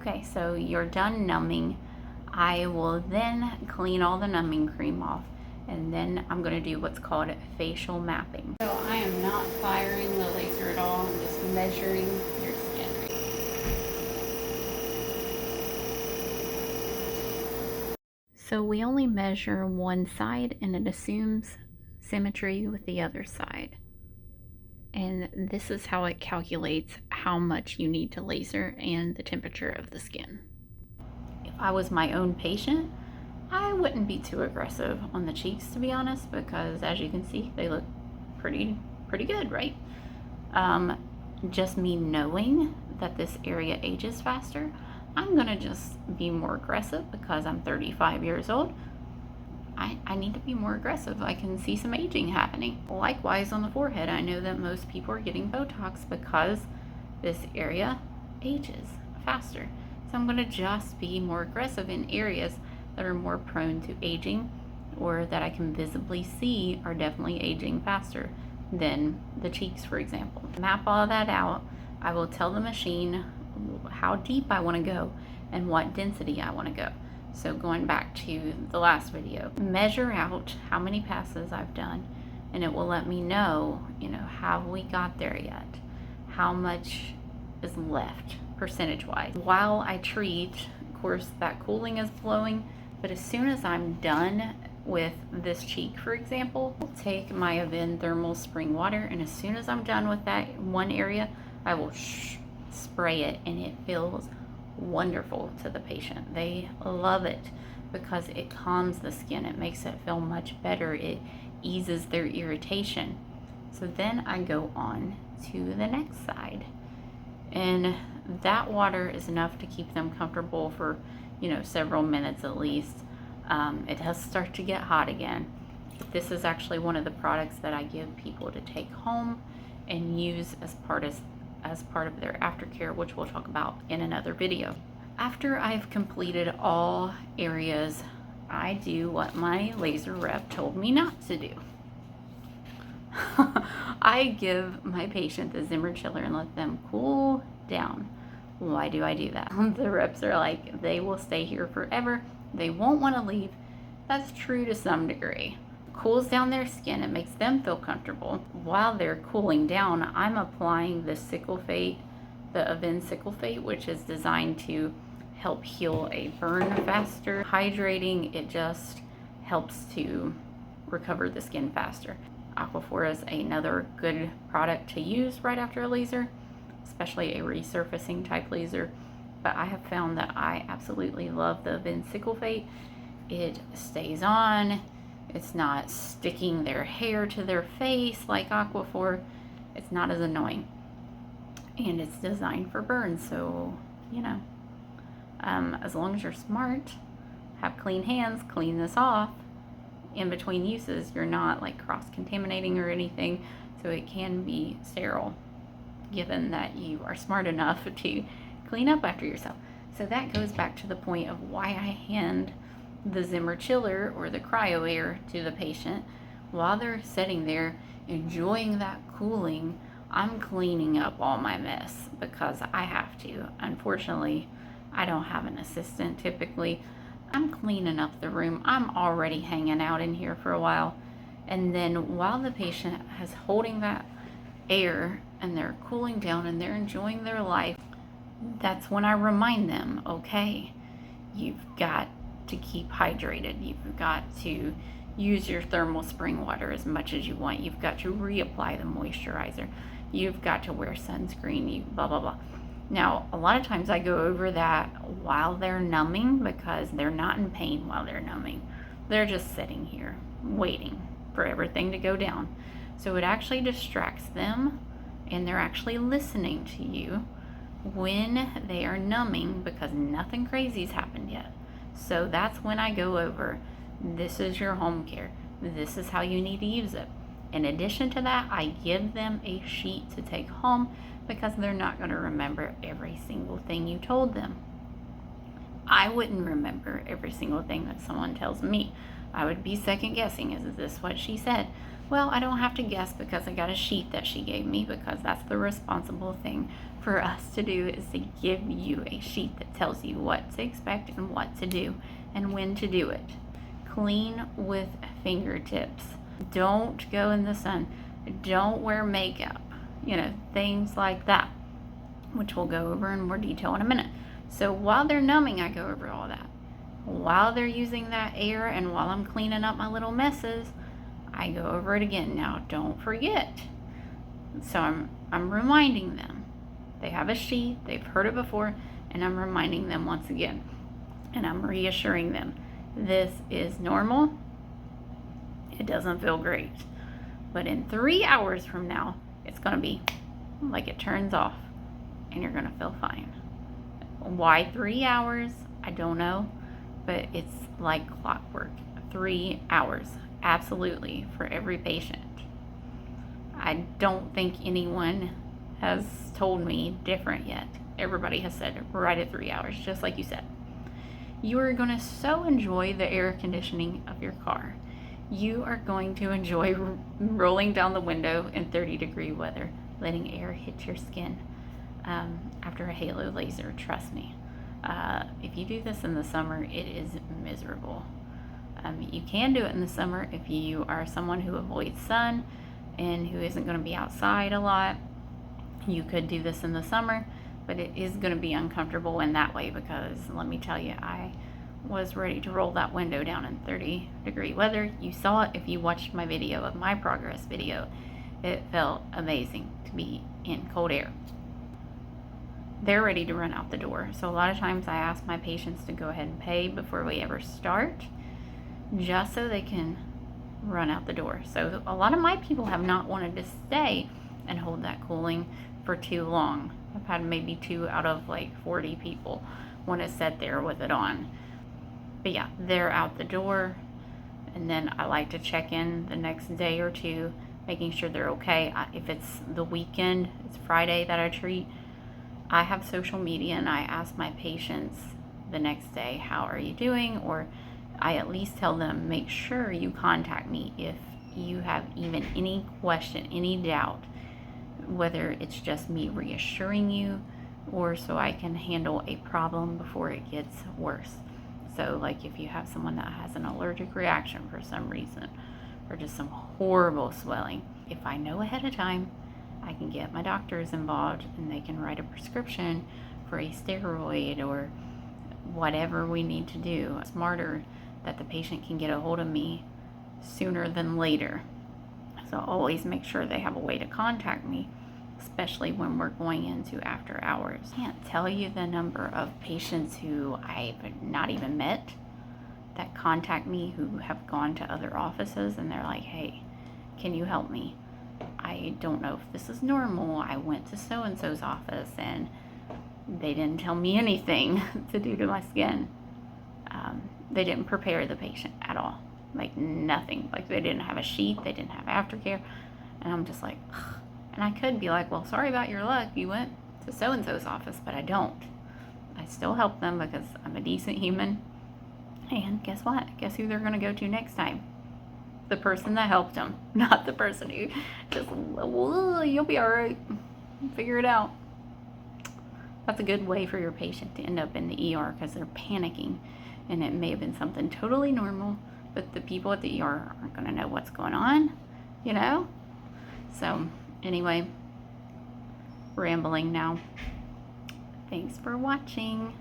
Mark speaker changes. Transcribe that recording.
Speaker 1: Okay, so you're done numbing. I will then clean all the numbing cream off, and then I'm going to do what's called facial mapping. So I am not firing the laser at all. I'm just measuring your skin. So we only measure one side, and it assumes symmetry with the other side. And this is how it calculates how much you need to laser and the temperature of the skin. If I was my own patient, I wouldn't be too aggressive on the cheeks, to be honest, because as you can see, they look pretty good, right? Just me knowing that this area ages faster, I'm gonna just be more aggressive because I'm 35 years old. I need to be more aggressive. I can see some aging happening. Likewise on the forehead, I know that most people are getting Botox because this area ages faster. So I'm gonna just be more aggressive in areas that are more prone to aging or that I can visibly see are definitely aging faster than the cheeks, for example. Map all that out. I will tell the machine how deep I want to go and what density I want to go. So going back to the last video, measure out how many passes I've done, and it will let me know, have we got there yet? How much is left percentage-wise? While I treat, of course, that cooling is flowing, but as soon as I'm done with this cheek, for example, I'll take my Avène Thermal Spring Water, and as soon as I'm done with that one area, I will spray it, and it feels wonderful to the patient. They love it because it calms the skin. It makes it feel much better. It eases their irritation. So then I go on to the next side, and that water is enough to keep them comfortable for several minutes at least. It does start to get hot again. This is actually one of the products that I give people to take home and use as part of their aftercare, which we'll talk about in another video. After I've completed all areas, I do what my laser rep told me not to do. I give my patient the Zimmer chiller and let them cool down. Why do I do that? The reps are like, they will stay here forever. They won't want to leave. That's true to some degree. Cools down their skin. It makes them feel comfortable. While they're cooling down, I'm applying the Cicaphate, the Avène Cicaphate, which is designed to help heal a burn faster. Hydrating, it just helps to recover the skin faster. Aquaphor is another good product to use right after a laser, especially a resurfacing type laser. But I have found that I absolutely love the Avène Cicaphate. It stays on. It's not sticking their hair to their face like Aquaphor. It's not as annoying. And it's designed for burns, so, as long as you're smart, have clean hands, clean this off. In between uses, you're not like cross-contaminating or anything, so it can be sterile, given that you are smart enough to clean up after yourself. So that goes back to the point of why I hand the Zimmer chiller or the cryo air to the patient. While they're sitting there enjoying that cooling, I'm cleaning up all my mess because I have to. Unfortunately, I don't have an assistant typically. I'm cleaning up the room. I'm already hanging out in here for a while. And then while the patient is holding that air and they're cooling down and they're enjoying their life, that's when I remind them, okay, you've got to keep hydrated. You've got to use your thermal spring water as much as you want. You've got to reapply the moisturizer. You've got to wear sunscreen, blah, blah, blah. Now, a lot of times I go over that while they're numbing because they're not in pain while they're numbing. They're just sitting here waiting for everything to go down. So it actually distracts them, and they're actually listening to you when they are numbing because nothing crazy's happened yet. So that's when I go over, this is your home care. This is how you need to use it. In addition to that, I give them a sheet to take home because they're not going to remember every single thing you told them. I wouldn't remember every single thing that someone tells me. I would be second guessing, is this what she said? Well, I don't have to guess because I got a sheet that she gave me, because that's the responsible thing for us to do, is to give you a sheet that tells you what to expect and what to do and when to do it. Clean with fingertips. Don't go in the sun. Don't wear makeup. Things like that, which we'll go over in more detail in a minute. So while they're numbing, I go over all that. While they're using that air and while I'm cleaning up my little messes, I go over it again. Now, don't forget. So I'm reminding them. They have a sheet, they've heard it before, and I'm reminding them once again. And I'm reassuring them, this is normal. It doesn't feel great. But in 3 hours from now, it's going to be like it turns off, and you're going to feel fine. Why 3 hours? I don't know, but it's like clockwork. 3 hours, absolutely, for every patient. I don't think anyone has told me different yet. Everybody has said right at 3 hours, just like you said. You are going to so enjoy the air conditioning of your car. You are going to enjoy rolling down the window in 30-degree weather, letting air hit your skin after a halo laser, trust me. If you do this in the summer, it is miserable. You can do it in the summer if you are someone who avoids sun and who isn't going to be outside a lot. You could do this in the summer, but it is going to be uncomfortable in that way, because let me tell you, I was ready to roll that window down in 30-degree weather. You saw it if you watched my video of my progress video. It felt amazing to be in cold air. They're ready to run out the door. So a lot of times I ask my patients to go ahead and pay before we ever start, just so they can run out the door. So a lot of my people have not wanted to stay and hold that cooling for too long. I've had maybe 2 out of like 40 people want to sit there with it on. But yeah, they're out the door, and then I like to check in the next day or two, making sure they're okay. If it's the weekend, it's Friday that I treat, I have social media, and I ask my patients the next day, how are you doing? Or I at least tell them, make sure you contact me if you have even any question, any doubt, whether it's just me reassuring you or so I can handle a problem before it gets worse. So like if you have someone that has an allergic reaction for some reason, or just some horrible swelling, if I know ahead of time, I can get my doctors involved and they can write a prescription for a steroid or whatever we need to do. It's smarter that the patient can get a hold of me sooner than later. So always make sure they have a way to contact me, especially when we're going into after hours. I can't tell you the number of patients who I've not even met that contact me, who have gone to other offices and they're like, hey, can you help me? I don't know if this is normal. I went to so-and-so's office and they didn't tell me anything to do to my skin. They didn't prepare the patient at all. Like nothing. Like they didn't have a sheet, they didn't have aftercare. And I'm just like, ugh. And I could be like, well, sorry about your luck. You went to so-and-so's office, but I don't. I still help them because I'm a decent human. And guess what? Guess who they're going to go to next time? The person that helped them, not the person who just, well, you'll be all right. Figure it out. That's a good way for your patient to end up in the ER because they're panicking. And it may have been something totally normal, but the people at the ER aren't going to know what's going on, you know? So, anyway, rambling now. Thanks for watching.